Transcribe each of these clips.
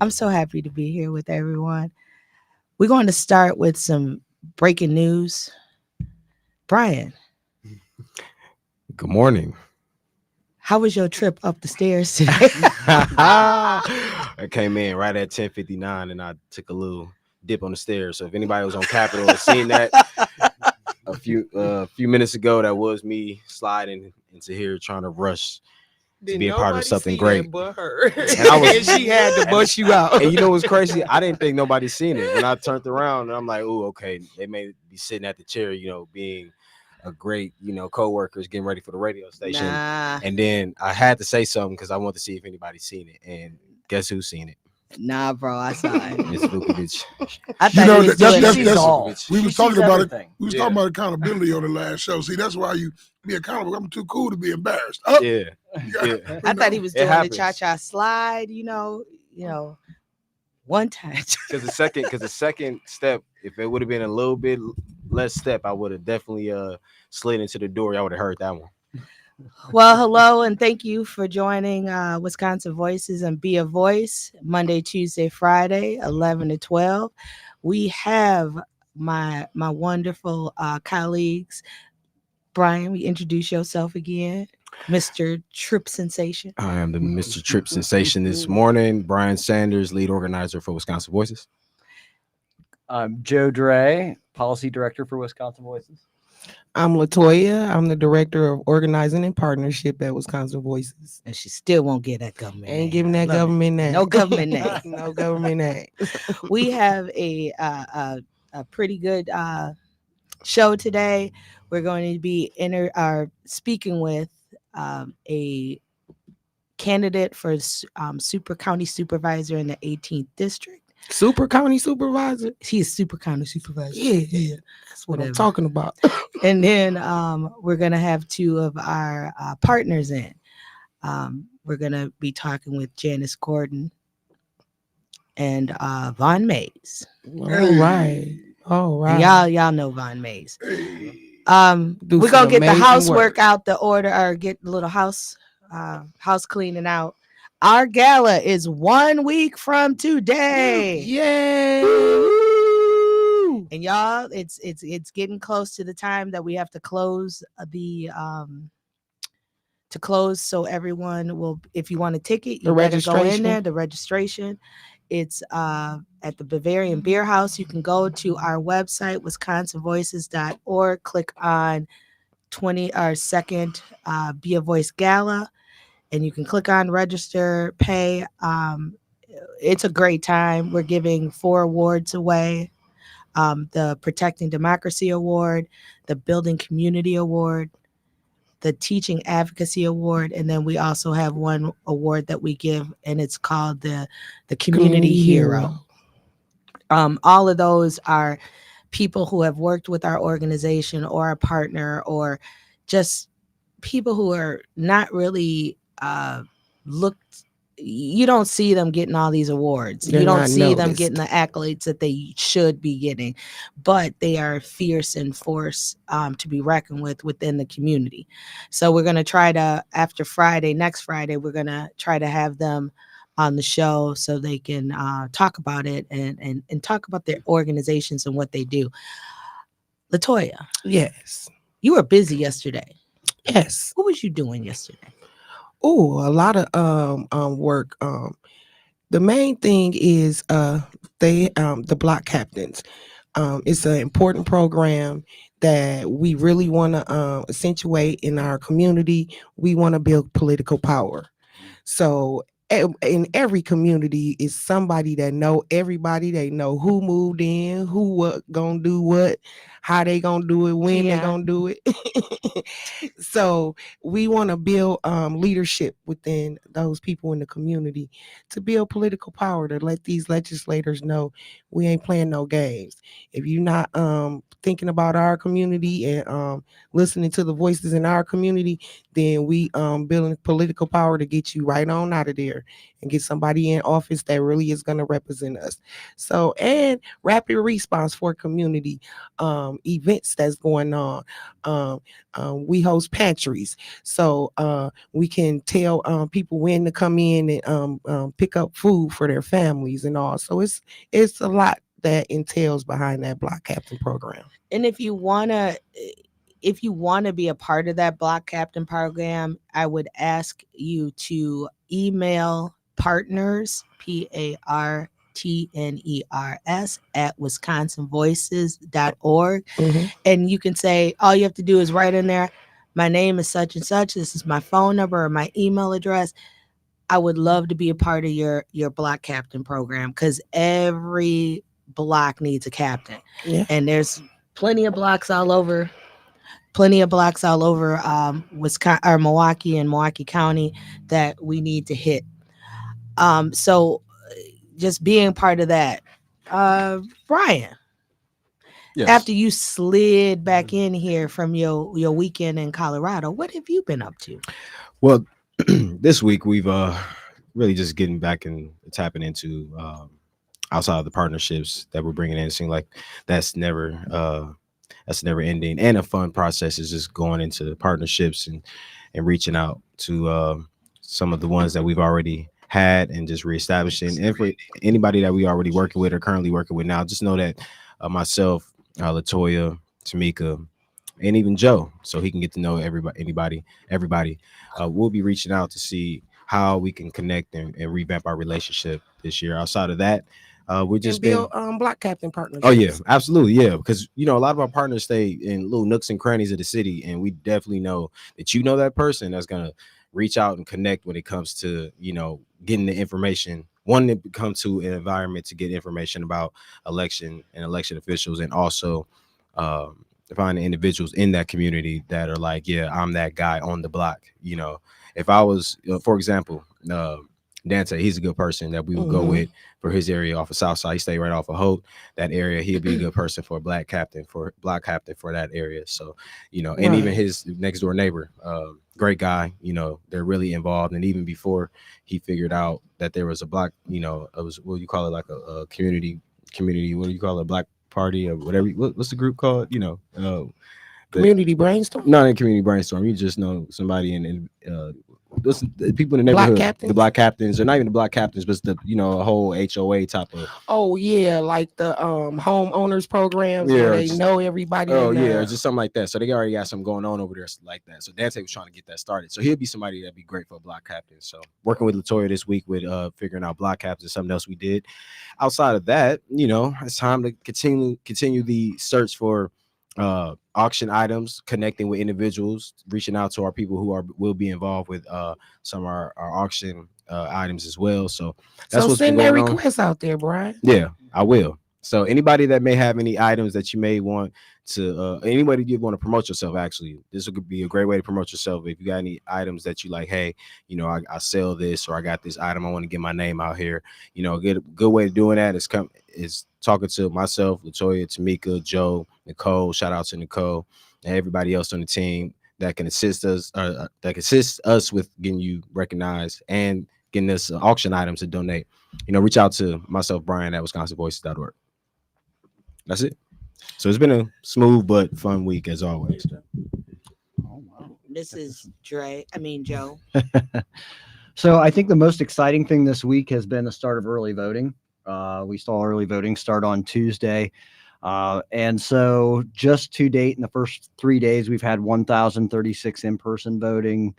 I'm so happy to be here with everyone. We're going to start with some breaking news. Brian, Good morning. how was your trip up the stairs today? I came in right at 10:59 and I took a little dip on the stairs. So if anybody was on Capitol and seen that a few minutes ago, that was me sliding into here trying to rush to be a part of something great. but her. And I was and she had to bust you out. and you know what's crazy? I didn't think nobody seen it. When I turned around and I'm like, oh, okay, they may be sitting at the chair, being a great, co-workers getting ready for the radio station. Nah, And then I had to say something because I wanted to see if anybody's seen it. And guess who's seen it? nah, bro, I saw it. It's Vukovic. I You thought know, he was that's- doing that's- it. that's- all. we She was talking sees about it. everything. We was Yeah. talking about accountability on the last show. See, that's why you be accountable. I'm too cool to be embarrassed. Oh, Yeah. Yeah. I thought he was It doing the happens. cha-cha slide, one time. Because the second step, if it would have been a little bit less step, I would have definitely slid into the door. Y'all would have heard that one. Well, hello, and thank you for joining Wisconsin Voices and Be a Voice, Monday, Tuesday, Friday, 11 to 12. We have my wonderful colleagues. Brian, we introduce yourself again, Mr. Trip Sensation. I am the Mr. Trip sensation this morning. Brian Sanders, lead organizer for Wisconsin Voices. I'm Joe Dre, policy director for Wisconsin Voices. I'm Latoya. I'm the director of organizing and partnership at Wisconsin Voices. And she still won't get that government. Ain't name. giving that Love it. government name. No government name. No government name. We have a pretty good show today. We're going to be speaking with a candidate for super county supervisor in the 18th district. Super county supervisor. He's super county supervisor. Yeah. That's what Whatever. I'm talking about. And then we're going to have two of our partners in. We're going to be talking with Janice Gordon and Von Mays. All right. All right. And y'all know Von Mays. hey. Do We're some gonna get the amazing housework work. out the order, or get a little house cleaning out. Our gala is 1 week from today. Yay. And y'all, it's getting close to the time that we have to close so everyone will, if you want a ticket, you The better go in registration. there. The registration. It's at the Bavarian Beer House. You can go to our website, wisconsinvoices.org, click on our second Be a Voice Gala, and you can click on register, pay. It's a great time. We're giving 4 awards away. The Protecting Democracy Award, the Building Community Award, the Teaching Advocacy Award, and then we also have one award that we give, and it's called the Community Hero. All of those are people who have worked with our organization or a partner, or just people who are not really looked. You don't see them getting all these awards. They're you don't not see them noticed. getting the accolades that they should be getting, but they are a fierce and force to be reckoned with within the community. So we're going to try to, after next Friday, we're going to try to have them on the show so they can talk about it and talk about their organizations and what they do. Latoya, Yes. you were busy yesterday. Yes. What was you doing yesterday? Oh, a lot of work. The main thing is the block captains. It's an important program that we really want to accentuate in our community. We want to build political power. So in every community is somebody that know everybody. They know who moved in, who what gonna do what, how they gonna do it, when they Yeah. gonna do it. So we want to build leadership within those people in the community to build political power, to let these legislators know we ain't playing no games. If you're not thinking about our community and listening to the voices in our community, then we building political power to get you right on out of there and get somebody in office that really is going to represent us. So, and rapid response for community events that's going on. Um, we host pantries, so we can tell people when to come in and pick up food for their families and all. So it's a lot that entails behind that block captain program. And if you want to be a part of that block captain program, I would ask you to email partners, PARTNERS at wisconsinvoices.org. Mm-hmm. And you can say, all you have to do is write in there, my name is such and such, this is my phone number or my email address. I would love to be a part of your block captain program, because every block needs a captain. Yeah. And there's plenty of blocks all over Wisconsin or Milwaukee and Milwaukee County that we need to hit. So just being part of that. Brian, Yes. after you slid back in here from your weekend in Colorado, what have you been up to? Well, this week we've really just getting back and tapping into outside of the partnerships that we're bringing in. It seems like that's never ending, and a fun process is just going into the partnerships and reaching out to some of the ones that we've already had and just reestablishing. And for anybody that we already working with or currently working with now, just know that myself, Latoya, Tamika, and even Joe, so he can get to know everybody. We'll be reaching out to see how we can connect and revamp our relationship this year. Outside of that, we're just And been. build block captain partnerships. Oh yeah, absolutely, yeah. Because a lot of our partners stay in little nooks and crannies of the city, and we definitely know that that person that's gonna reach out and connect when it comes to getting the information. One, to come to an environment to get information about election and election officials, and also find the individuals in that community that are like, yeah, I'm that guy on the block. If I was, for example, Dante, he's a good person that we would go with for his area off of Southside. He stay right off of Hope, that area. He'll be a good person for a block captain for that area. So, and even his next door neighbor, great guy. They're really involved. And even before he figured out that there was a block, it was, what do you call it, like a community. What do you call it, a black party or whatever? What's the group called? Community brainstorm. Not in community brainstorm. You just know somebody in the people in the neighborhood, the block captains, or not even the block captains, but the a whole HOA type of. Oh yeah, like the homeowners programs where they know everybody. Oh yeah, or just something like that. So they already got something going on over there like that. So Dante was trying to get that started. So he'll be somebody that'd be great for a block captain. So working with Latoya this week with figuring out block captains, something else we did. Outside of that, it's time to continue the search for auction items, connecting with individuals, reaching out to our people who will be involved with some of our auction items as well. So that's what's send been that going on. request out there, Brian. Yeah, I will. So anybody that may have any items that you may want to anybody you want to promote yourself, actually, this would be a great way to promote yourself. If you got any items that you like, hey, I sell this, or I got this item, I want to get my name out here. A good way of doing that is talking to myself, Latoya, Tamika, Joe, Nicole. Shout out to Nicole and everybody else on the team that can assist us with getting you recognized and getting us auction items to donate. Reach out to myself, Brian, at wisconsinvoices.org. That's it. So it's been a smooth but fun week as always. Oh, wow. This is Joe. So I think the most exciting thing this week has been the start of early voting. We saw early voting start on Tuesday. And so just to date, in the first 3 days, we've had 1,036 in-person voting.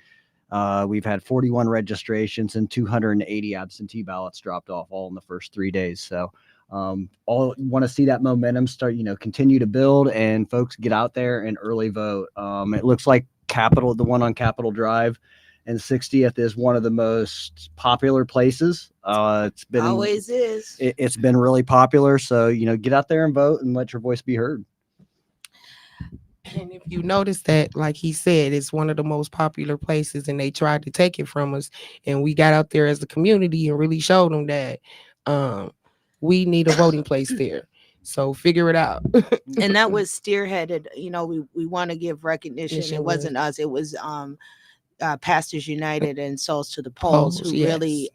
We've had 41 registrations and 280 absentee ballots dropped off all in the first 3 days. So all want to see that momentum start, continue to build, and folks get out there and early vote. It looks like the one on Capitol Drive and 60th is one of the most popular places. It's been really popular. So, get out there and vote and let your voice be heard. And if you notice that, like he said, it's one of the most popular places, and they tried to take it from us, and we got out there as a community and really showed them that we need a voting place there. So figure it out. And that was spearheaded. We want to give recognition. Yes, It wasn't us. It was Pastors United and Souls to the Polls, Polls, who yes. really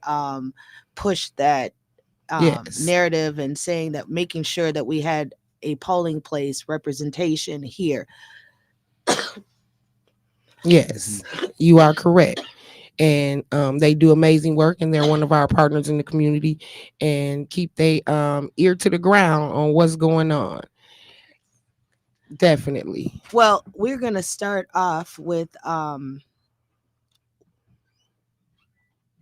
pushed that Yes. narrative and saying that, making sure that we had a polling place representation here. Yes. You are correct. And they do amazing work, and they're one of our partners in the community, and keep they ear to the ground on what's going on. Definitely. Well, we're going to start off with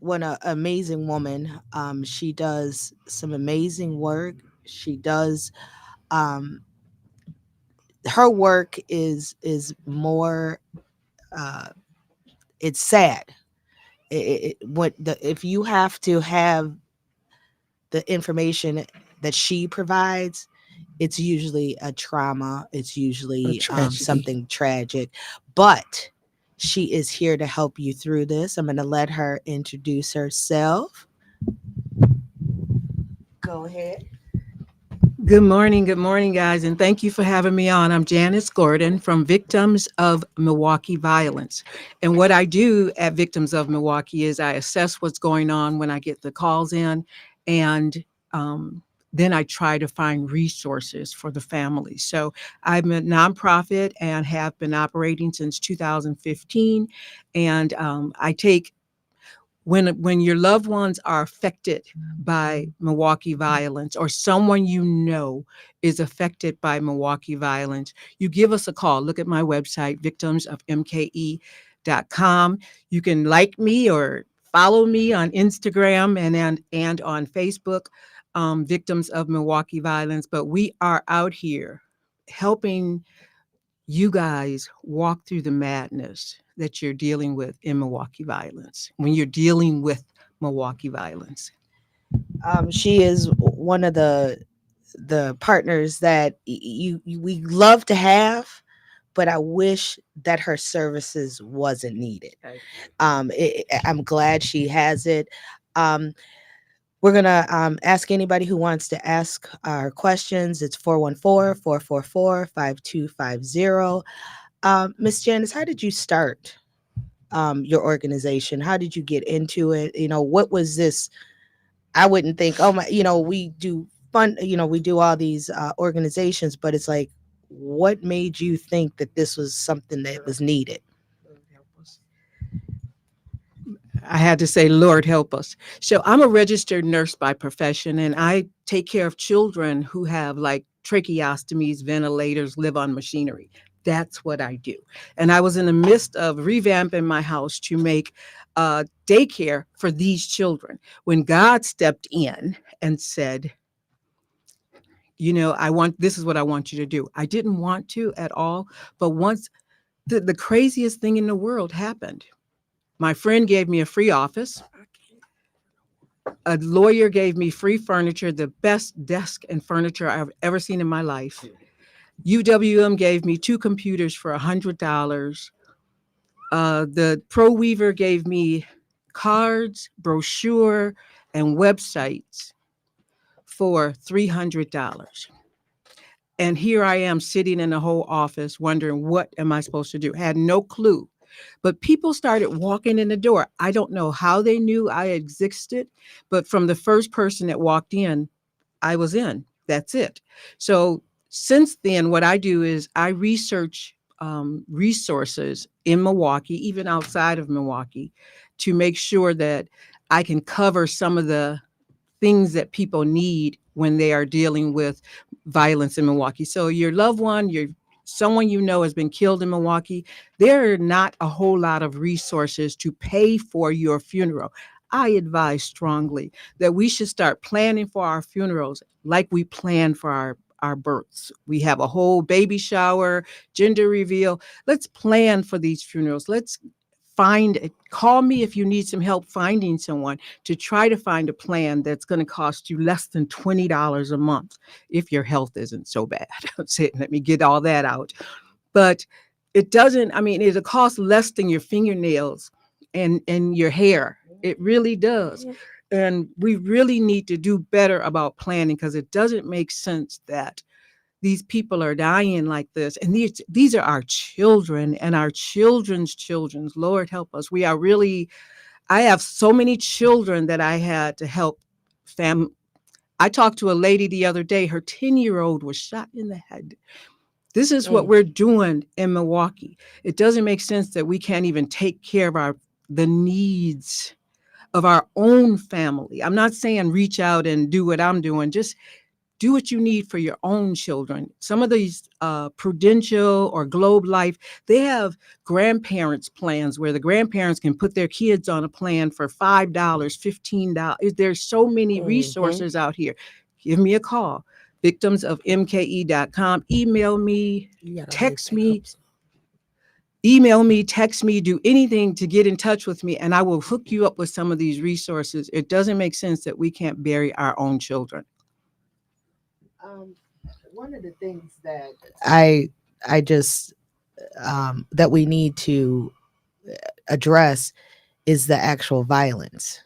one amazing woman. She does some amazing work. She does um, her work is more. Uh, it's sad. What the if you have to have the information that she provides, it's usually a trauma. It's A usually tragedy. something tragic, but she is here to help you through this. I'm going to let her introduce herself. Go ahead. Good morning, guys, and thank you for having me on. I'm Janice Gordon from Victims of Milwaukee Violence. And what I do at Victims of Milwaukee is I assess what's going on when I get the calls in, and then I try to find resources for the family. So I'm a nonprofit and have been operating since 2015, and I take when your loved ones are affected by Milwaukee violence, or someone you know is affected by Milwaukee violence, you give us a call. Look at my website, victimsofmke.com. You can like me or follow me on Instagram and on Facebook, Victims of Milwaukee Violence. But we are out here helping you guys walk through the madness that you're dealing with in Milwaukee violence, when you're dealing with Milwaukee violence. She is one of the partners that we love to have, but I wish that her services wasn't needed. I'm glad she has it. Um, we're gonna ask anybody who wants to ask our questions. It's 414-444-5250. Miss Janice, how did you start your organization? How did you get into it? What was this? I wouldn't think, oh my, we do fun, we do all these organizations, but it's like, what made you think that this was something that was needed? I had to say, Lord, help us. So I'm a registered nurse by profession, and I take care of children who have like tracheostomies, ventilators, live on machinery. That's what I do. And I was in the midst of revamping my house to make daycare for these children when God stepped in and said, this is what I want you to do. I didn't want to at all. But once the craziest thing in the world happened, my friend gave me a free office. A lawyer gave me free furniture, the best desk and furniture I've ever seen in my life. UWM gave me 2 computers for $100. The Pro Weaver gave me cards, brochure, and websites for $300. And here I am sitting in the whole office wondering, what am I supposed to do? Had no clue. But people started walking in the door. I don't know how they knew I existed, but from the first person that walked in, I was in. That's it. So since then, what I do is I research resources in Milwaukee, even outside of Milwaukee, to make sure that I can cover some of the things that people need when they are dealing with violence in Milwaukee. So your loved one, someone you know has been killed in Milwaukee, there are not a whole lot of resources to pay for your funeral. I advise strongly that we should start planning for our funerals like we plan for our births. We have a whole baby shower, gender reveal. Let's plan for these funerals. Let's call me if you need some help finding someone to try to find a plan that's going to cost you less than $20 a month if your health isn't so bad. Let me get all that out. But it'll cost less than your fingernails and your hair. It really does. And we really need to do better about planning, because it doesn't make sense that these people are dying like this, and these are our children and our children's children's. Lord help us. We are really, I have so many children that I had to help. Fam I talked to a lady the other day, her 10-year-old was shot in the head. This is what Mm. we're doing in Milwaukee. It doesn't make sense that we can't even take care of the needs of our own family. I'm not saying reach out and do what I'm doing. Just do what you need for your own children. Some of these Prudential or Globe Life, they have grandparents plans where the grandparents can put their kids on a plan for $5, $15. There's so many Mhm. resources out here. Give me a call. Victimsofmke.com. Email me, You gotta lift text that me, up some. email me, text me, do anything to get in touch with me, and I will hook you up with some of these resources. It doesn't make sense that we can't bury our own children. One of the things that I just that we need to address is the actual violence.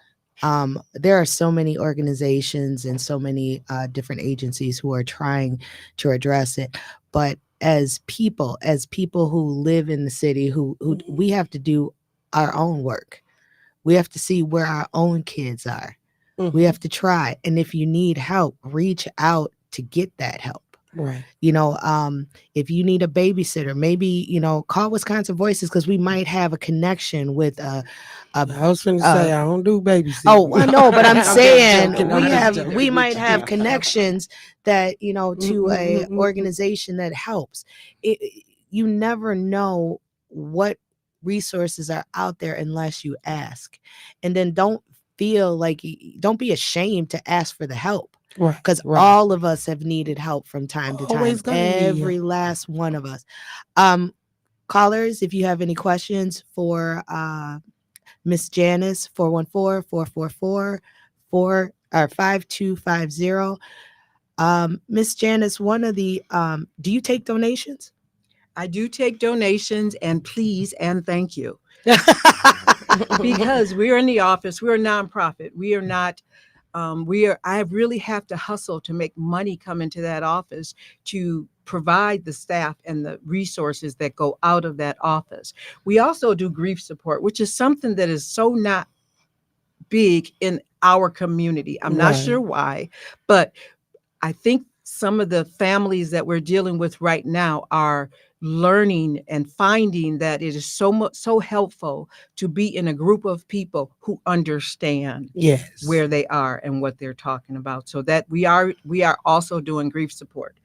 There are so many organizations and so many different agencies who are trying to address it, but as people who live in the city, who we have to do our own work. We have to see where our own kids are. We Mhm. have to try, and if you need help, reach out to get that help. Right. You know, if you need a babysitter, maybe, call Wisconsin Voices, because we might have a connection with a I was finna uh, say I don't do babysitting. oh, I know, but I'm I'm just saying joking. I'm just we joking might with have you. connections that, to a Mm-mm-mm-mm-mm. organization that helps. You never know what resources are out there unless you ask. And then don't be ashamed to ask for the help, Right. because Right. all of us have needed help from time to time. Always gonna need Every help. last one of us. Um, Callers, if you have any questions for Miss Janice, 414-444-5250. Miss Janice, one of the do you take donations? I do take donations, and please and thank you. Because we're in the office, we're a nonprofit. We are not I really have to hustle to make money come into that office to provide the staff and the resources that go out of that office. We also do grief support, which is something that is so not big in our community. I'm not Right. sure why, but I think some of the families that we're dealing with right now are learning and finding that it is so helpful to be in a group of people who understand Yes. where they are and what they're talking about, so that we are also doing grief support.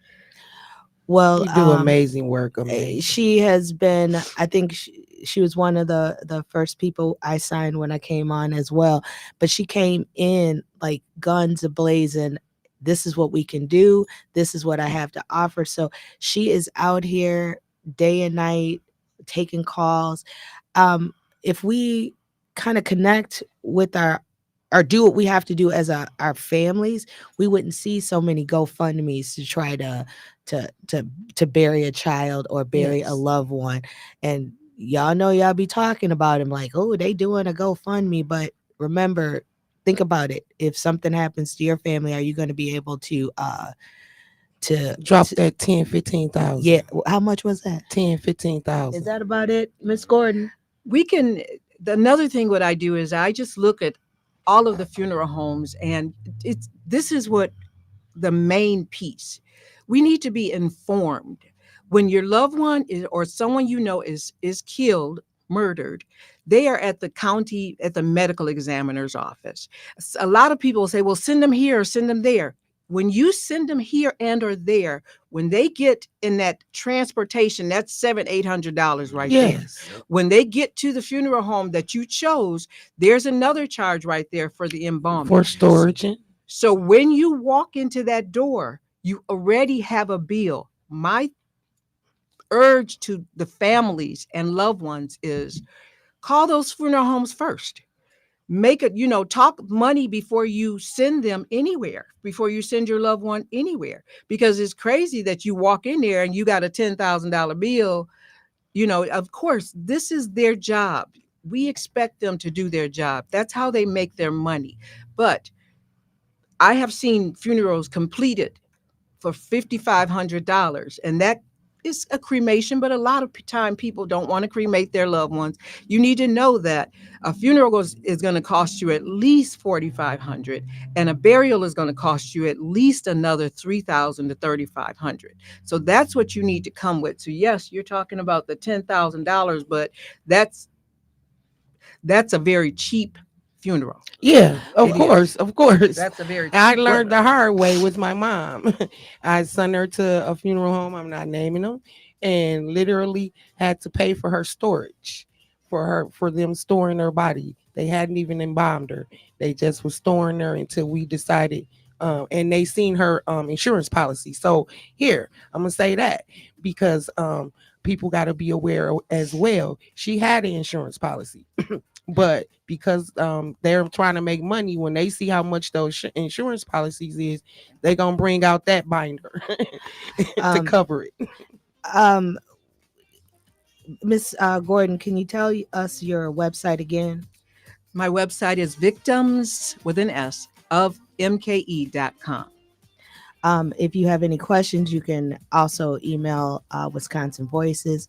Well, You do amazing work. Amazing. she has been, I think she was one of the first people I signed when I came on as well, but she came in like guns a-blazing. This is what we can do, this is what I have to offer. So she is out here day and night taking calls. If we kind of connect with our or do what we have to do as our families, we wouldn't see so many GoFundMe's to try to to to bury a child or bury a Yes. loved one. And y'all know, y'all be talking about him like, oh, they doing a GoFundMe, but remember, think about it. If something happens to your family, are you going to be able to Drop that 10, 15,000. yeah, how much was that? 10, Is 15,000. that about it, Miss Gordon? We can Another thing what I do is I just look at all of the funeral homes, and it's this is what the main piece. We need to be informed when your loved one is, or someone is killed, murdered. They are at the county, at the medical examiner's office. A lot of people say, well, send them here or send them there. When you send them here and or there, when they get in that transportation, that's $700-800 right there. Yes. When they get to the funeral home that you chose, there's another charge right there for the embalming. For storage. So when you walk into that door, you already have a bill. My urge to the families and loved ones is call those funeral homes first. Make it, talk money before you send them anywhere, before you send your loved one anywhere. Because it's crazy that you walk in there and you got a $10,000 bill. Of course, this is their job. We expect them to do their job. That's how they make their money. But I have seen funerals completed for $5,500, and that is a cremation. But a lot of time, people don't want to cremate their loved ones. You need to know that a funeral is going to cost you at least $4,500, and a burial is going to cost you at least another $3,000 to $3,500. So that's what you need to come with. So yes, you're talking about the $10,000, but that's a very cheap funeral. Yeah, of It is. course, of course. That's a very I cheap learned the funeral. hard way with my mom. I sent her to a funeral home. I'm not naming them, and literally had to pay for her storage, for them storing her body. They hadn't even embalmed her. They just was storing her until we decided. And they seen her insurance policy. So here, I'm gonna say that because people got to be aware as well. She had an insurance policy. But because they're trying to make money, when they see how much those insurance policies is, they're gonna bring out that binder to cover it. Miss Gordon, can you tell us your website again? My website is victims with an S of mke.com. If you have any questions, you can also email Wisconsin Voices.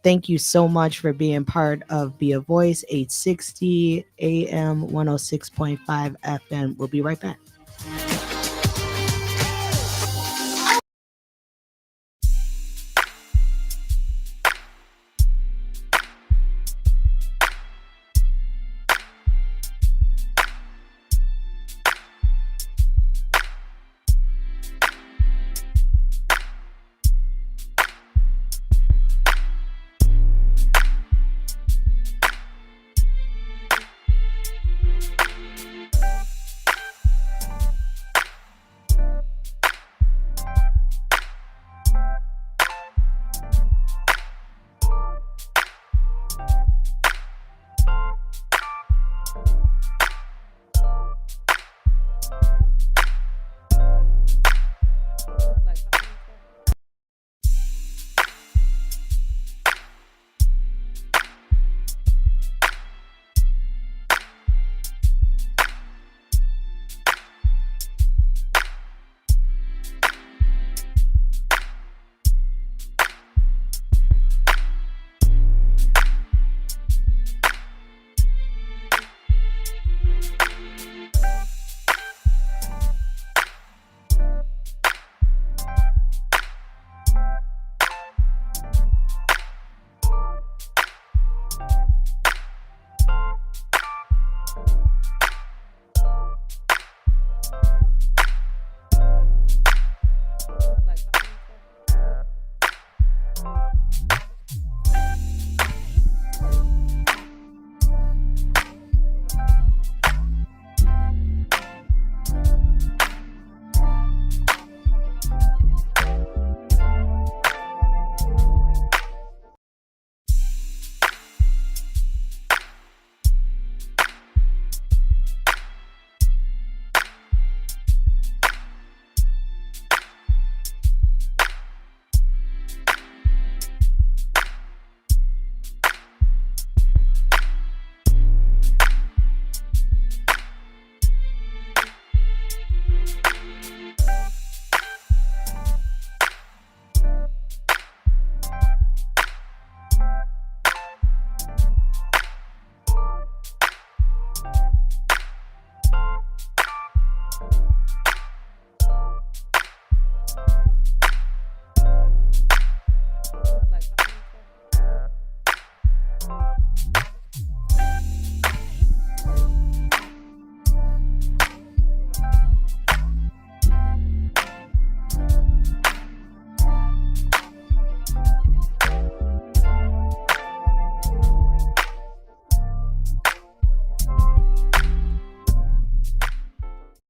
Thank you so much for being part of Be a Voice, 860 AM, 106.5 FM. We'll be right back.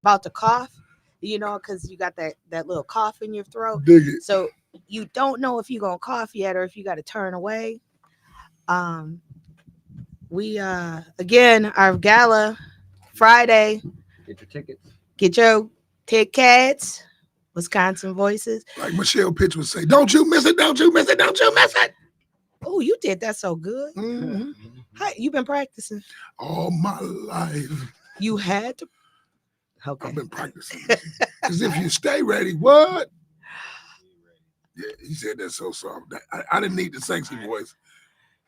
About to cough, because you got that little cough in your throat. Dig it. So you don't know if you're gonna cough yet or if you got to turn away. We again, our gala Friday. Get your tickets. Get your tickets. Wisconsin Voices. Like Michelle Pitch would say, don't you miss it, don't you miss it, don't you miss it. Oh, you did that so good. Okay. I've been practicing. Because if you stay ready, what? Yeah, he said that so soft. I didn't need the sexy voice.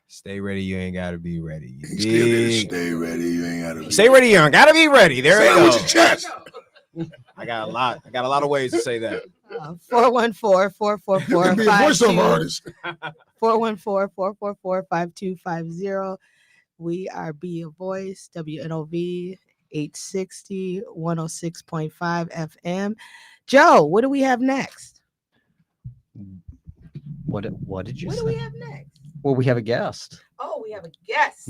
Stay ready, you ain't gotta be ready. You He still did dig? stay ready. You ain't gotta be Stay ready, you ain't gotta be ready. There Say we it with go. your chest. I got a lot of ways to say that. 414-444-5250. You can be a voiceover artist. 414-444-5250. We are Be a Voice, WNOV 860 106.5 FM. Joe, what do we have next? What did you What say? do we have next? Well, we have a guest. Oh, we have a guest.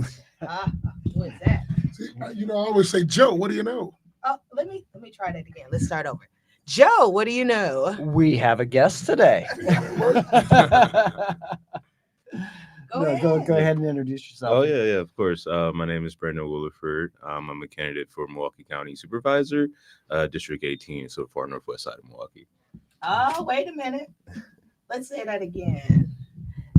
Who is that? See, I always say, Joe, what do you know? Oh, let me try that again. Let's start over. Joe, what do you know? We have a guest today. Go ahead. Go ahead and introduce yourself. Oh yeah, of course. My name is Brendan Williford. I'm a candidate for Milwaukee County Supervisor, District 18, so far northwest side of Milwaukee. Oh, wait a minute. Let's say that again.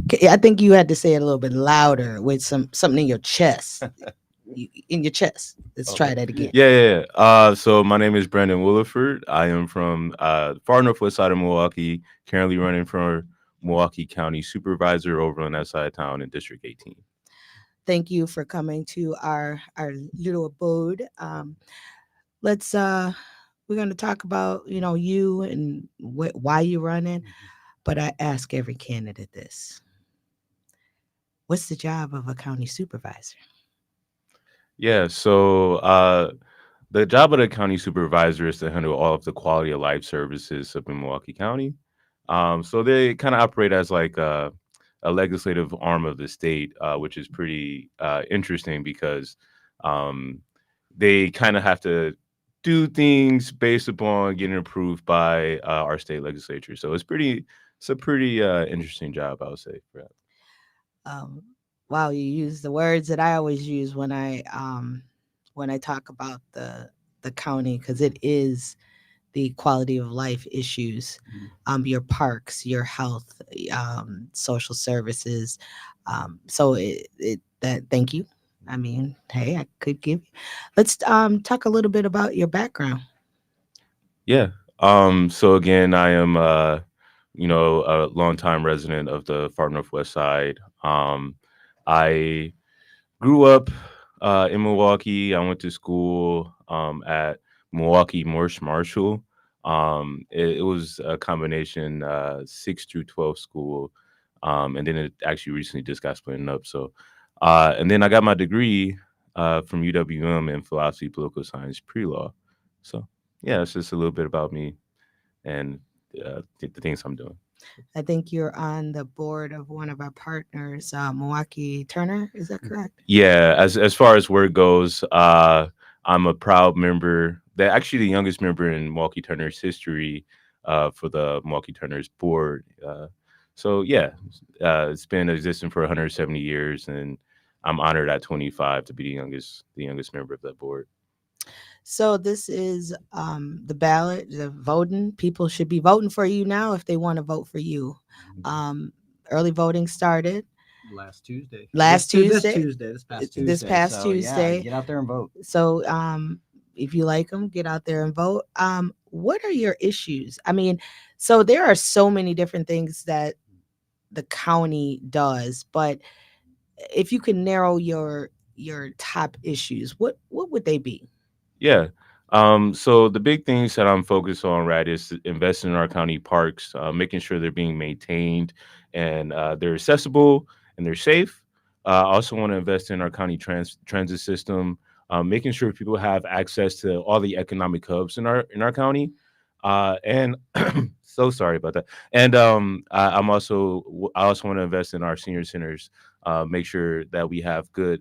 Okay, I think you had to say it a little bit louder with something in your chest. In your chest. Let's try that again. Yeah. So my name is Brendan Williford. I am from far northwest side of Milwaukee. Currently running for Milwaukee County Supervisor over on that side of town in District 18. Thank you for coming to our little abode. Let's we're going to talk about you and why you're running, but I ask every candidate this: what's the job of a county supervisor? Yeah. So the job of the county supervisor is to handle all of the quality of life services up in Milwaukee County. So they kind of operate as like a legislative arm of the state, which is pretty interesting because they kind of have to do things based upon getting approved by our state legislature. So it's a pretty interesting job, I would say. For that. Wow, you use the words that I always use when I talk about the county, because it is the quality of life issues, your parks, your health, social services. So thank you. I mean, hey, I could give you. Let's talk a little bit about your background. Yeah. So again, I am a longtime resident of the far northwest side. I grew up in Milwaukee. I went to school at Milwaukee Morse Marshall. It was a combination 6 through 12 school, and then it actually recently just got split up. So, and then I got my degree from UWM in philosophy, political science, pre-law. So, yeah, it's just a little bit about me and the things I'm doing. I think you're on the board of one of our partners, Milwaukee Turner. Is that correct? Yeah, as far as work goes, I'm a proud member. They're actually the youngest member in Milwaukee Turner's history for the Milwaukee Turner's board. So yeah, it's been existing for 170 years, and I'm honored at 25 to be the youngest member of that board. So this is the ballot, the voting. People should be voting for you now if they want to vote for you. Early voting started Last Tuesday. This Tuesday. This past Tuesday. Yeah, get out there and vote. So if you like them, get out there and vote. What are your issues? I mean, so there are so many different things that the county does, but if you can narrow your top issues, what would they be? Yeah. So the big things that I'm focused on, right, is investing in our county parks, making sure they're being maintained and they're accessible and they're safe. I also want to invest in our county transit system, making sure people have access to all the economic hubs in our county. And so sorry about that. And I also want to invest in our senior centers, make sure that we have good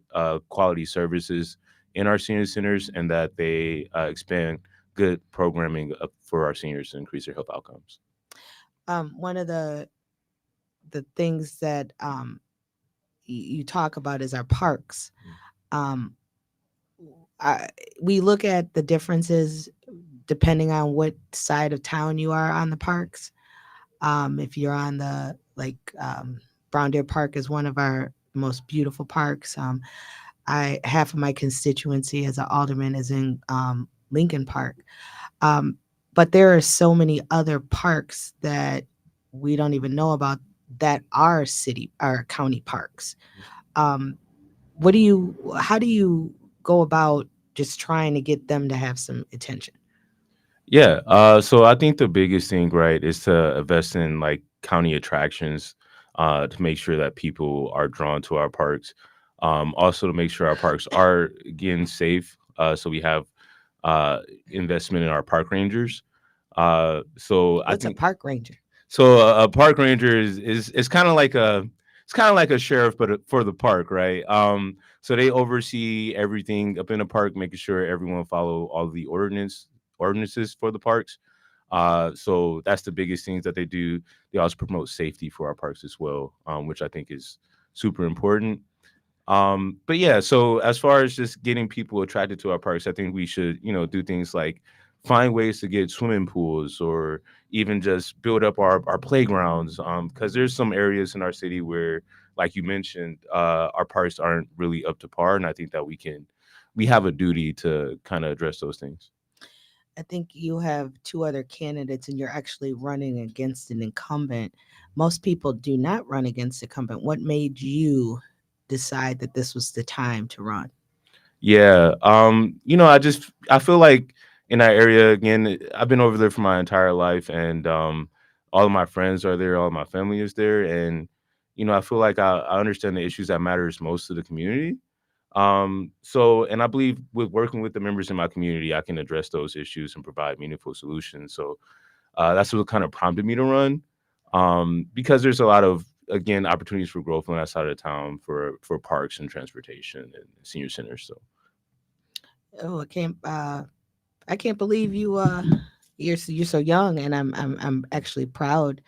quality services in our senior centers and that they expand good programming for our seniors to increase their health outcomes. One of the things that you talk about is our parks. We look at the differences depending on what side of town you are on the parks. If you're on the Brown Deer Park is one of our most beautiful parks. Half of my constituency as an alderman is in Lincoln Park. Um, but there are so many other parks that we don't even know about that are city or county parks. Um, how do you go about just trying to get them to have some attention? Yeah. So I think the biggest thing, right, is to invest in like county attractions, to make sure that people are drawn to our parks. Also to make sure our parks are again safe. So we have uh investment in our park rangers. So I What's a think park ranger? so a park ranger is kind of like a it's kind of like a sheriff, but for the park, right? So they oversee everything up in the park, making sure everyone follow all the ordinances for the parks. So that's the biggest things that they do. They also promote safety for our parks as well, which I think is super important. But yeah, so as far as just getting people attracted to our parks, I think we should, do things like find ways to get swimming pools or even just build up our playgrounds. Because there's some areas in our city where, like you mentioned, our parks aren't really up to par. And I think that we have a duty to kind of address those things. I think you have two other candidates and you're actually running against an incumbent. Most people do not run against incumbent. What made you decide that this was the time to run? Yeah. I feel like in that area again, I've been over there for my entire life and all of my friends are there, all of my family is there. And, I feel like I understand the issues that matters most to the community. And I believe with working with the members in my community, I can address those issues and provide meaningful solutions. So that's what kind of prompted me to run. Because there's a lot of again opportunities for growth on that side of town for parks and transportation and senior centers. So Oh, I can't believe you're so young, and I'm actually proud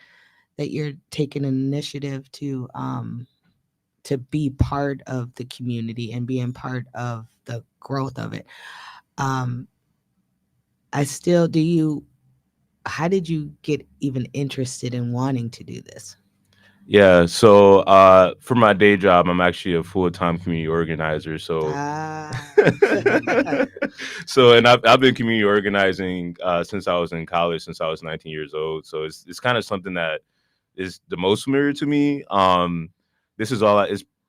that you're taking an initiative to be part of the community and being part of the growth of it. Um, I still do you how did you get even interested in wanting to do this? yeah, so for my day job, I'm actually a full-time community organizer. So Ah, so and I've been community organizing since I was in college, since I was 19 years old. So it's kind of something that is the most familiar to me. This is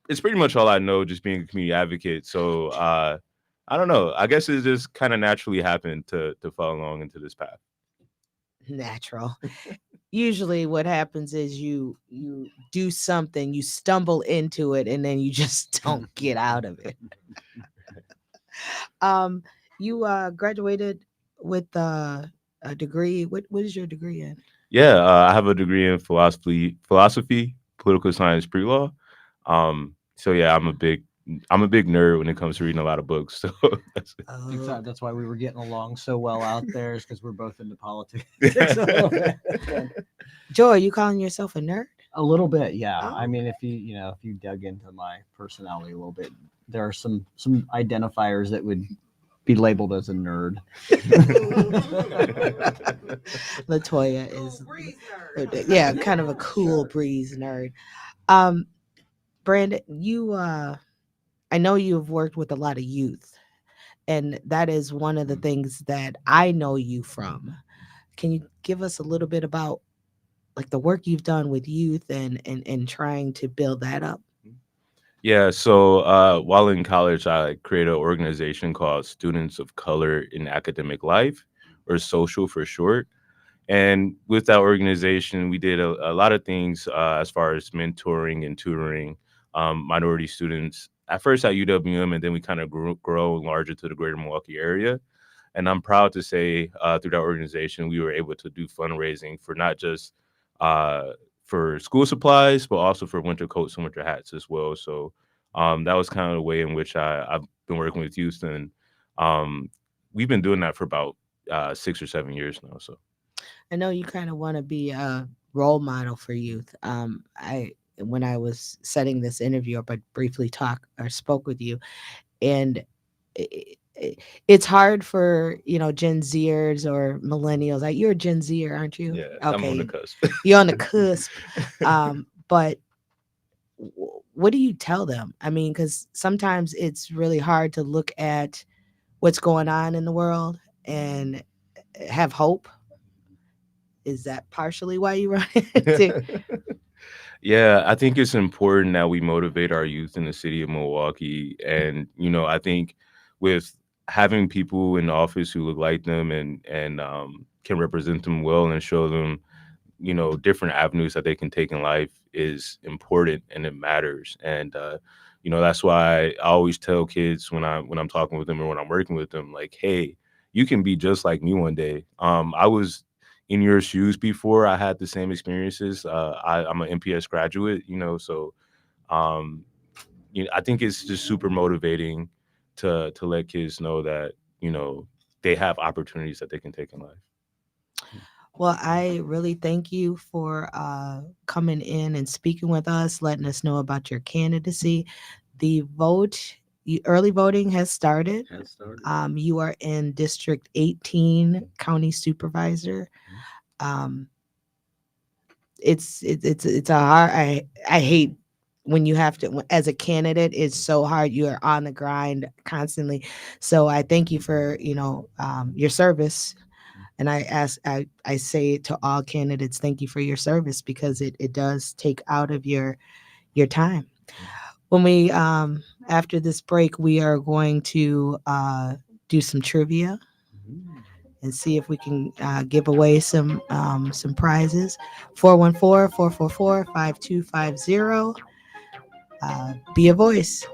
it's pretty much all I know, just being a community advocate. So I don't know. I guess it just kind of naturally happened to fall along into this path. natural. Usually what happens is you do something, you stumble into it, and then you just don't get out of it. Um, you graduated with a degree. What is your degree in? Yeah, I have a degree in philosophy, political science, pre-law. So yeah, I'm a big nerd when it comes to reading a lot of books. So that's Oh, That's why we were getting along so well out there, is because we're both into politics. it. Joy, you calling yourself a nerd? A little bit, yeah. I Oh. mean, if you dug into my personality a little bit, there are some identifiers that would be labeled as a nerd. Latoya is, yeah, kind of a cool breeze nerd. Um, Brandon, I know you've worked with a lot of youth, and that is one of the things that I know you from. Can you give us a little bit about like the work you've done with youth and trying to build that up? Yeah, so while in college, I created an organization called Students of Color in Academic Life, or Social for short. And with that organization, we did a lot of things as far as mentoring and tutoring minority students. At first at UWM, and then we kind of grow larger to the greater Milwaukee area. And I'm proud to say through that organization, we were able to do fundraising for not just uh, for school supplies, but also for winter coats and winter hats as well. So that was kind of the way in which I've been working with youth. And um, we've been doing that for about 6 or 7 years now. So. I know you kind of want to be a role model for youth. I when I was setting this interview up, I briefly talked or spoke with you, and i- i- it's hard for Gen Zers or millennials. Like, you're a Gen Zer, aren't you? Yeah, I'm on the Okay, cusp. you're on the cusp. But what do you tell them? I mean, because sometimes it's really hard to look at what's going on in the world and have hope. Is that partially why you run it? Yeah, I think it's important that we motivate our youth in the city of Milwaukee. And, I think with having people in office who look like them and can represent them well and show them, different avenues that they can take in life is important and it matters. And that's why I always tell kids when I'm talking with them or when I'm working with them, like, hey, you can be just like me one day. I was in your shoes before. I had the same experiences. I'm an MPS graduate, so um, I think it's just super motivating to let kids know that they have opportunities that they can take in life. Well, I really thank you for coming in and speaking with us, letting us know about your candidacy. The early voting has started. You are in District 18, County Supervisor. Um, it's a hard. I hate when you have to, as a candidate. It's so hard. You are on the grind constantly. So I thank you for your service. And I say to all candidates, thank you for your service, because it does take out of your time. When we after this break, we are going to do some trivia and see if we can give away some prizes. 414-444-5250. Be a voice.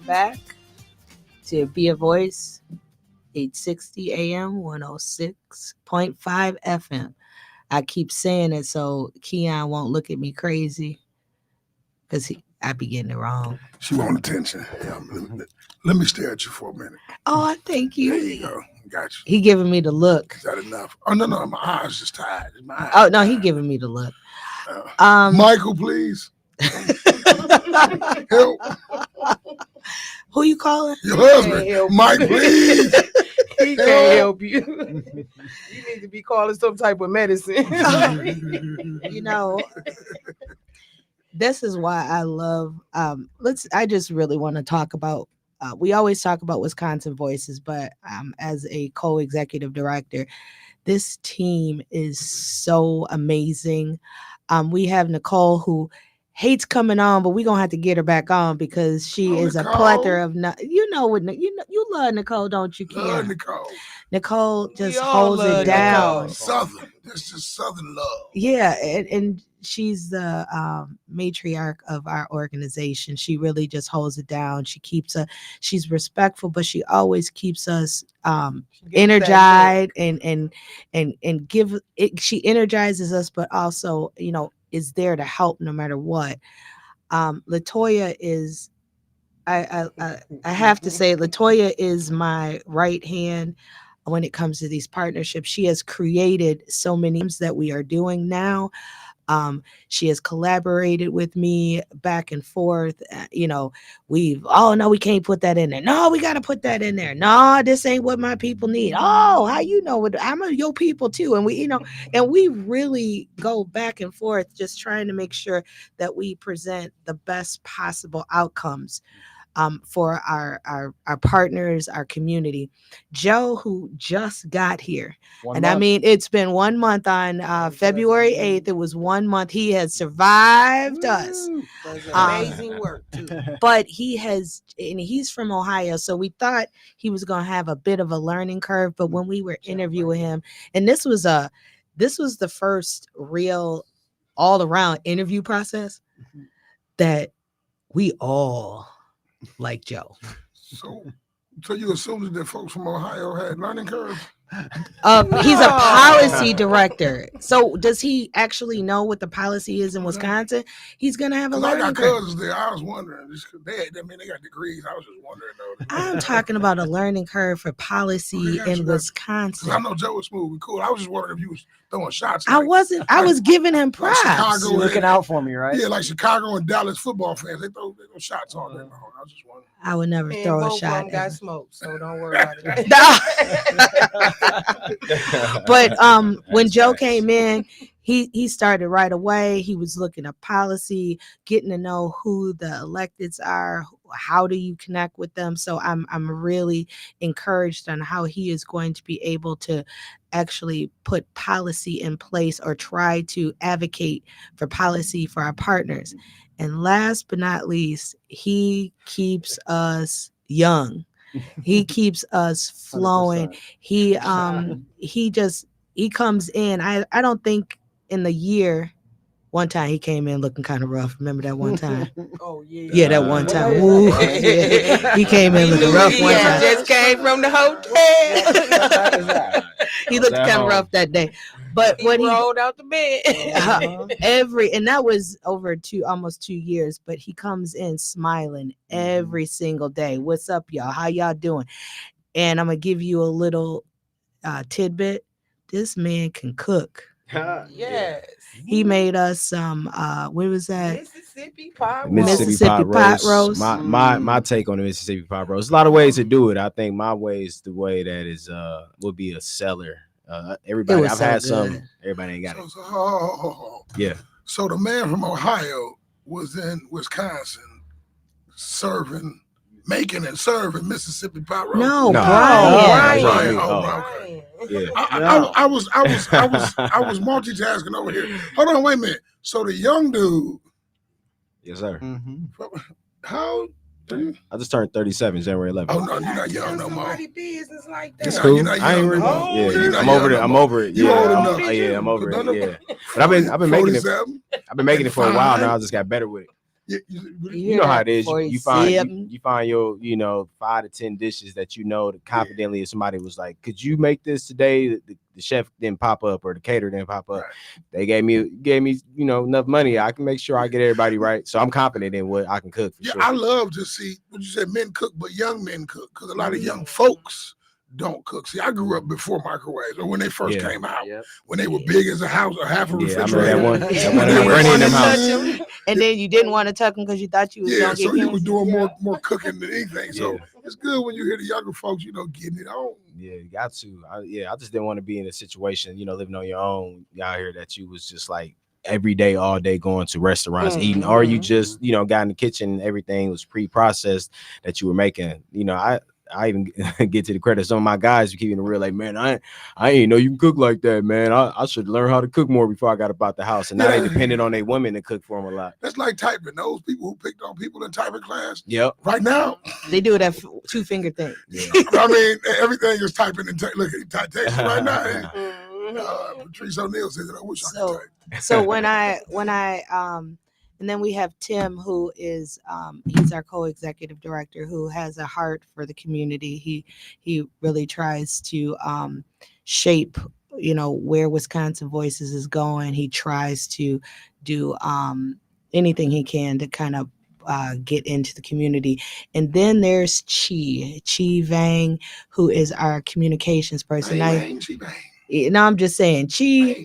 back to Be a Voice, 860 AM, 106.5 FM. I keep saying it so Keon won't look at me crazy because I be getting it wrong. She want attention. Yeah, let me stare at you for a minute. Oh, thank you. There you go. Got you. He giving me the look. Is that enough? Oh no, my eyes just tired. My eyes Oh no, he tired. giving me the look. Michael, please. Help. Who you calling? Your husband. Mike, please. He can't help you. You need to be calling some type of medicine. You know, this is why I love I just really want to talk about we always talk about Wisconsin Voices, but as a co-executive director, this team is so amazing. We have Nicole, who hates coming on, but we're gonna have to get her back on because she is Nicole. a plethora of you love Nicole, don't you, Love Kian? Nicole. Nicole just all holds love it down. Nicole. Southern. That's just Southern love. Yeah, and she's the matriarch of our organization. She really just holds it down. She's respectful, but she always keeps us energized and give it. She energizes us, but also, is there to help no matter what. Latoya is, I have to say, Latoya is my right hand when it comes to these partnerships. She has created so many that we are doing now. She has collaborated with me back and forth. No, we can't put that in there. No, we got to put that in there. No, this ain't what my people need. Oh, how you know what? I'm your people too. And we really go back and forth just trying to make sure that we present the best possible outcomes for our partners, our community. Joe, who just got here, I mean, it's been 1 month on February 8th. It was 1 month. He has survived us. Amazing work too. But he's from Ohio, so we thought he was going to have a bit of a learning curve. But when we were interviewing him, and this was the first real all around interview process that we all like Joe. So you assumed that folks from Ohio had learning curves? He's a policy director. So does he actually know what the policy is in Wisconsin? He's gonna have a I learning got curve. cousins there. I was wondering. They got degrees. I was just wondering though. I'm talking about a learning curve for policy in Wisconsin. I know Joe was smooth and cool. I was just wondering if you was throwing shots. I wasn't. I was giving him props. Chicago You're looking out for me, right? Yeah, like Chicago and Dallas football fans. They throw shots all day long. I was just wondering. I would never throw a shot. Got smoked, so don't worry about it. But when Joe came in, he started right away. He was looking at policy, getting to know who the electeds are, how do you connect with them. So I'm really encouraged on how he is going to be able to actually put policy in place or try to advocate for policy for our partners. And last but not least, he keeps us young. He keeps us flowing. 100%. He comes in. I don't think in the year, one time he came in looking kind of rough. Remember that one time? Oh yeah. Yeah, that one time. Ooh, yeah. He came in looking rough one time. Just came from the hotel. He looked kind of rough that day. But when he rolled out the bed. and that was over almost 2 years, but he comes in smiling every single day. What's up, y'all? How y'all doing? And I'm gonna give you a little tidbit. This man can cook. Yes. He made us some what was that? Mississippi pot roast. Mississippi pot roast. My take on the Mississippi pot roast. There's a lot of ways to do it. I think my way is the way that is would be a seller. Everybody I've had some. Everybody ain't got it. Yeah. So the man from Ohio was in Wisconsin making and serving Mississippi pot roast. No, Brian. Brian. Okay. Yeah. I was multitasking over here. Hold on, wait a minute. So the young dude, Yes, sir. how? I just turned 37, January 11th. Oh no, you're not young no more. Business like that. It's You're cool. not I ain't young really. no more. Yeah, You're not I'm over young it. no I'm more. over it. You Yeah, old I'm enough. I'm over it. No, no. Yeah. But I've been making it. 47. I've been making it for a while now. I just got better with it. You know how it is. Before You you find see you, 'em. you find your 5 to 10 dishes that that confidently if somebody was like, could you make this today? The chef didn't pop up or the caterer didn't pop up. Right. They gave me enough money. I can make sure I get everybody right. So I'm confident in what I can cook for Yeah, sure. I love to see what you said, men cook, but young men cook because a lot of Mm-hmm. young folks don't cook. See, I grew up before microwaves, or when they first Yeah. came out, Yep. when they were big as a house or half a Yeah, I refrigerator. remember that one When in they my were granny in them funny, house. And then you didn't want to tuck them because you thought you was Yeah, gonna so get you was cancer. doing more cooking than anything. So it's good when you hear the younger folks, getting it on. Yeah, you got to. I just didn't want to be in a situation, living on your own out here that you was just like every day, all day going to restaurants eating, or you just, got in the kitchen and everything was pre-processed that you were making. I even get to the credit of some of my guys who keeping it real, like, man, I ain't know you can cook like that, man. I should learn how to cook more before I got about the house. And now they depended on their women to cook for them a lot. That's like typing. Those people who picked on people in typing class. Yep. Right now, They do that 2-finger thing. Yeah. I mean, everything is typing and look at text right now. Patrice O'Neal says that I wish I could type. So when I and then we have Tim, who is he's our co-executive director, who has a heart for the community. He really tries to shape where Wisconsin Voices is going. He tries to do anything he can to kind of get into the community. And then there's Chi Vang, who is our communications person. Bang, No, I'm just saying, Chi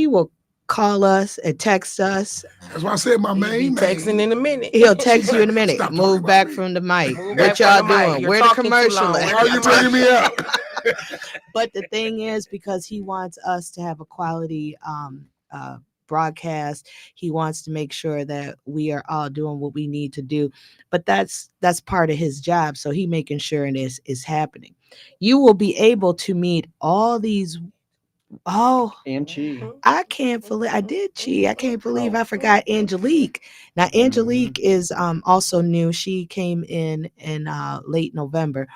will call us and text us. That's why I said my He main be texting in a minute. He'll text you in a minute. Stop Move talking back about me. from the mic. Move What back y'all from the mic. doing? You're Where the talking too commercial long. at? Why are you bringing me up? But the thing is, because he wants us to have a quality broadcast, he wants to make sure that we are all doing what we need to do. But that's part of his job. So he making sure this is happening. You will be able to meet all these. Oh, And Chi. I can't believe I did Chi. I can't believe I forgot Angelique. Now Angelique is also new. She came in late November,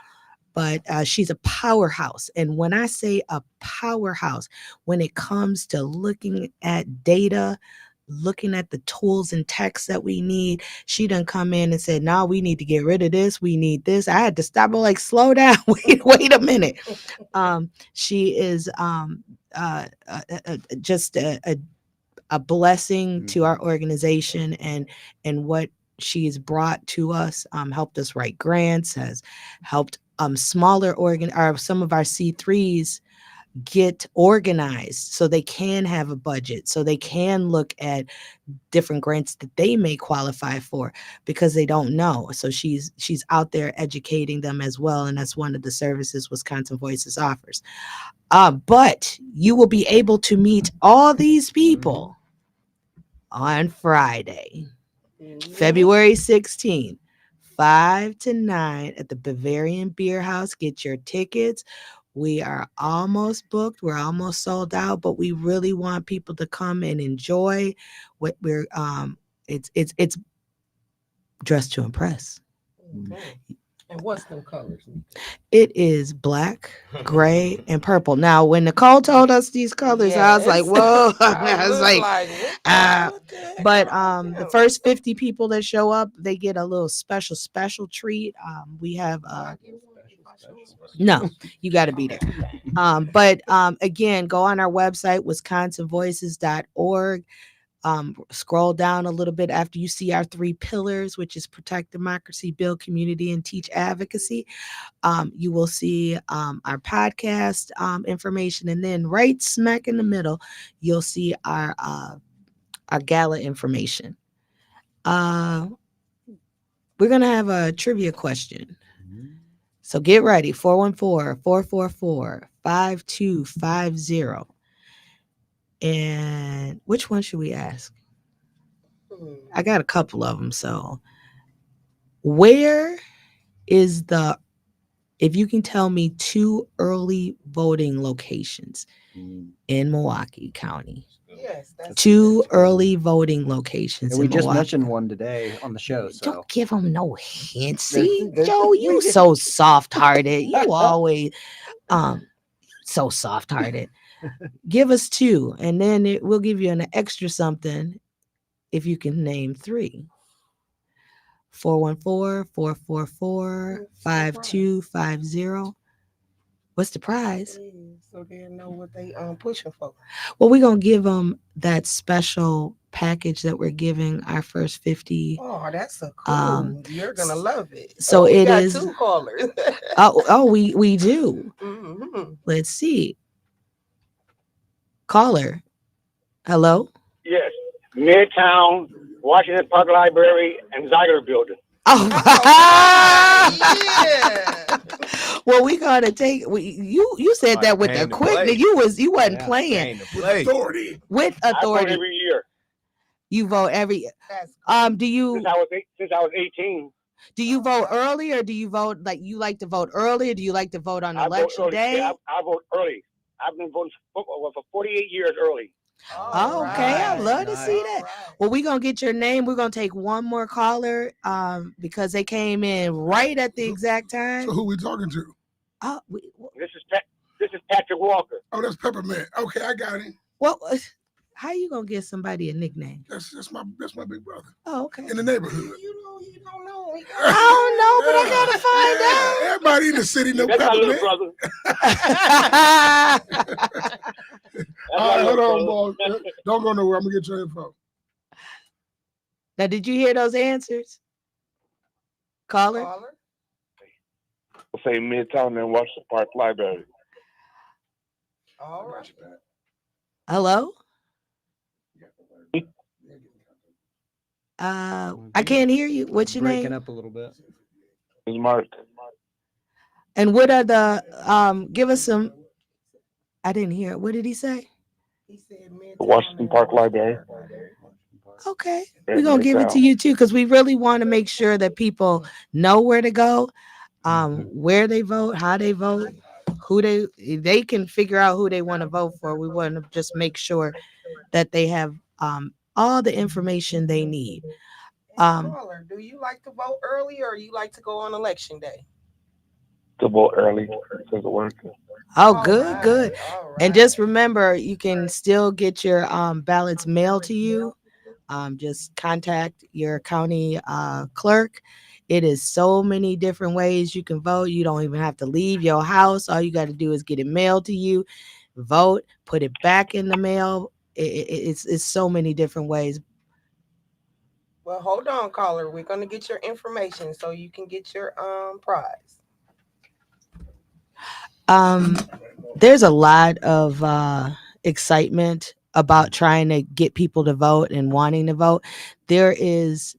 but she's a powerhouse. And when I say a powerhouse, when it comes to looking at data, looking at the tools and texts that we need, she done come in and said, "No, we need to get rid of this. We need this." I had to stop her, like, slow down. Wait a minute. She is just a blessing to our organization, and what she's brought to us, helped us write grants, has helped smaller or some of our C3s get organized so they can have a budget, so they can look at different grants that they may qualify for because they don't know. So she's out there educating them as well, and that's one of the services Wisconsin Voices offers. But you will be able to meet all these people on Friday, February 16th, 5 to 9 at the Bavarian Beer House. Get your tickets. We are almost booked. We're almost sold out, but we really want people to come and enjoy what we're it's dressed to impress. And what's them colors? It is black, gray, and purple. Now, when Nicole told us these colors, I was like, Yes. whoa. I was like, what the but hell? the first 50 people that show up, they get a little special treat. We have no, you got to be there. But again, go on our website, wisconsinvoices.org. Scroll down a little bit after you see our 3 pillars, which is protect democracy, build community, and teach advocacy. You will see our podcast information, and then right smack in the middle, you'll see our gala information. We're gonna have a trivia question. So get ready, 414-444-5250. And which one should we ask? I got a couple of them. So where is if you can tell me 2 early voting locations in Milwaukee County. Yes, that's 2 early voting locations And we in just Milwaukee. mentioned one today on the show. So Don't give them no hints. There's- See, there's- Joe, you so soft-hearted. You always so soft-hearted. Give us 2, and then we'll give you an extra something if you can name 3. 414-444-5250. What's the prize? So they know what they pushing for. Well, we're going to give them that special package that we're giving our first 50. Oh, that's a cool. You're gonna love it. So we it got is- 2 callers. we do. Mhm. Let's see. Caller. Hello? Yes, Midtown, Washington Park Library, and Ziegler Building. Oh, Yeah. well, we gonna take you said that with the Came to quickness. play. You wasn't Yeah, playing came to play. Authority. with I vote authority. every year You vote every That's do you since I was 18. vote early, or do you vote like you like to vote early, or do you like to vote on I vote election early. day? Yeah, I vote early. I've been voting for 48 years early. Oh, okay. I love to see that. Well, we're gonna get your name. We're gonna take one more caller because they came in right at the exact time. So who we talking to? Oh, This is Patrick Walker. Oh, that's Peppermint. Okay, I got him. well, how you gonna give somebody a nickname? That's my big brother Oh, okay. in the neighborhood. You don't know. I don't know, but I gotta find out. Yeah, everybody in the city know That's my little Peppermint. brother. That's All my right, hold little on, brother. boss. Don't go nowhere. I'm gonna get your info. Now, did you hear those answers, caller? Say Midtown and Washington Park Library. All right. Hello. I can't hear you. What's your Breaking name? up a little bit. It's Mark. And what are the give us some? I didn't hear it. What did he say? He said The Washington Park Library. Okay, Yeah, we're gonna give it to Midtown. you too, because we really want to make sure that people know where to go, where they vote, how they vote, who they can figure out who they want to vote for. We want to just make sure that they have all the information they need. Caller, do you like to vote early or you like to go on election day? To vote early because of work. Oh, All good, right, good. all And right. just remember, you can still get your ballots mailed to you. Just contact your county clerk. It is so many different ways you can vote. You don't even have to leave your house. All you got to do is get it mailed to you, vote, put it back in the mail. It's so many different ways. Well, hold on, caller. We're gonna get your information so you can get your prize. There's a lot of excitement about trying to get people to vote and wanting to vote. This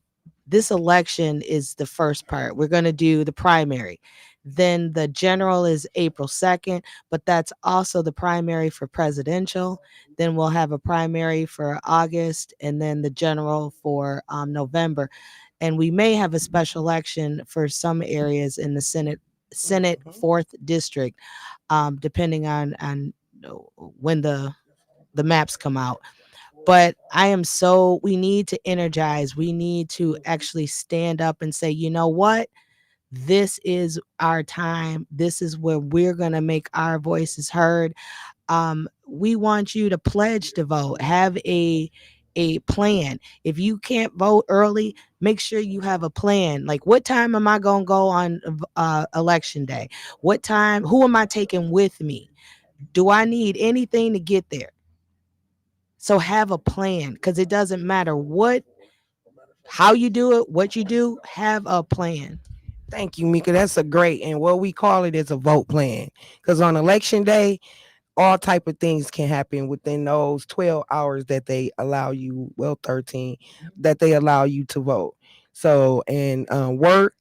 election is the first part. We're going to do the primary. Then the general is April 2nd, but that's also the primary for presidential. Then we'll have a primary for August, and then the general for November. And we may have a special election for some areas in the Senate 4th district, depending on when the maps come out. But we need to energize. We need to actually stand up and say, you know what? This is our time. This is where we're going to make our voices heard. We want you to pledge to vote. Have a plan. If you can't vote early, make sure you have a plan. Like, what time am I going to go on election day? What time? Who am I taking with me? Do I need anything to get there? So have a plan, because it doesn't matter how you do it, what you do, have a plan. Thank you, Mika. That's a great, and what we call it is a vote plan. Because on election day, all type of things can happen within those 12 hours that they allow you, well, 13, that they allow you to vote. So, and work,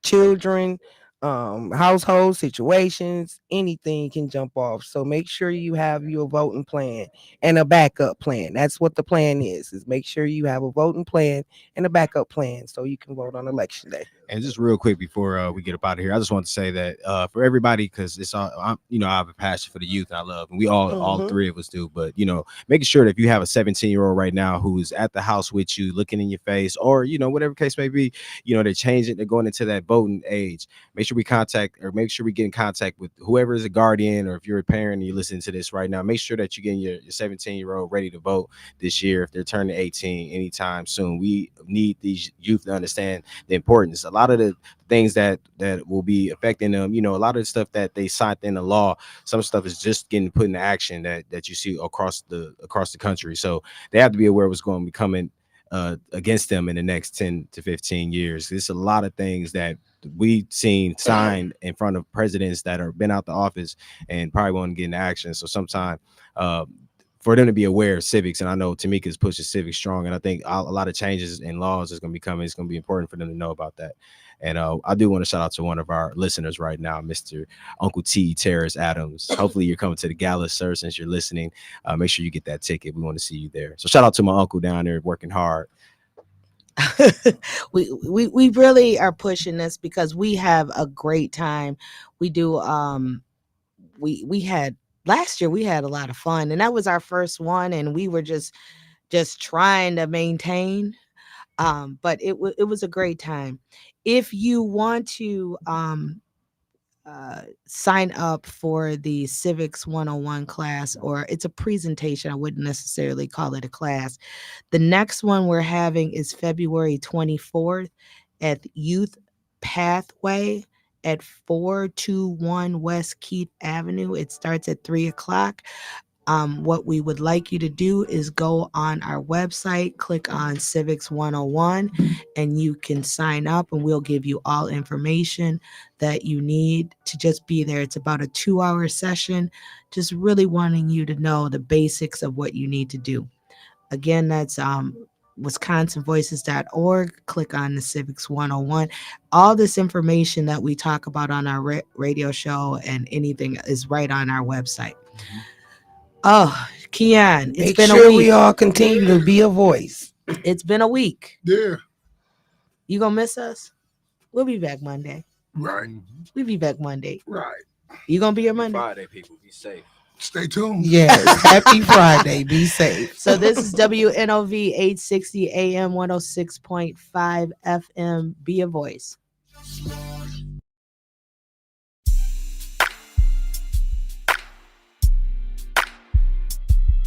children, household situations, anything can jump off. So make sure you have your voting plan and a backup plan. That's what the plan is make sure you have a voting plan and a backup plan so you can vote on election day. And just real quick before we get up out of here, I just want to say that for everybody, because it's all I have a passion for the youth I love, and we all Mhm. three of us do. But making sure that if you have a 17-year-old right now who's at the house with you, looking in your face, or whatever case may be, they're changing, they're going into that voting age. Make sure sure we contact or make sure we get in contact with whoever is a guardian, or if you're a parent and you're listening to this right now, make sure that you're getting your 17-year-old ready to vote this year if they're turning 18 anytime soon. We need these youth to understand the importance. A lot of the things that will be affecting them, a lot of the stuff that they signed in the law, some stuff is just getting put into action that you see across the country. So they have to be aware of what's going to be coming against them in the next 10 to 15 years. There's a lot of things that we've seen signed in front of presidents that are been out the office and probably won't get into action. So sometime for them to be aware of civics, and I know Tamika's pushes civics strong, and I think a lot of changes in laws is going to be coming. It's going to be important for them to know about that. And I do want to shout out to one of our listeners right now, Mr. Uncle T. Terrace Adams. Hopefully you're coming to the gala, sir, since you're listening. Make sure you get that ticket. We want to see you there. So shout out to my uncle down there working hard. we really are pushing this because we have a great time. We do we had last year we had a lot of fun, and that was our first one, and we were just trying to maintain, but it was a great time. If you want to sign up for the Civics 101 class, or it's a presentation, I wouldn't necessarily call it a class. The next one we're having is February 24th at Youth Pathway at 421 West Keith Avenue. It starts at 3:00. What we would like you to do is go on our website, click on Civics 101, and you can sign up, and we'll give you all information that you need to just be there. It's about a 2-hour session, just really wanting you to know the basics of what you need to do. Again, that's wisconsinvoices.org. Click on the Civics 101. All this information that we talk about on our radio show and anything is right on our website. Oh, Keon, it's Make been sure a week. we all continue to be a voice. It's been a week. Yeah, You gonna miss us? We'll be back Monday. right, We'll be back Monday. right. You gonna be here Monday? Friday, people, be safe. Stay tuned. Yes. Happy Friday. Be safe. So this is WNOV 860 AM 106.5 FM. Be a voice.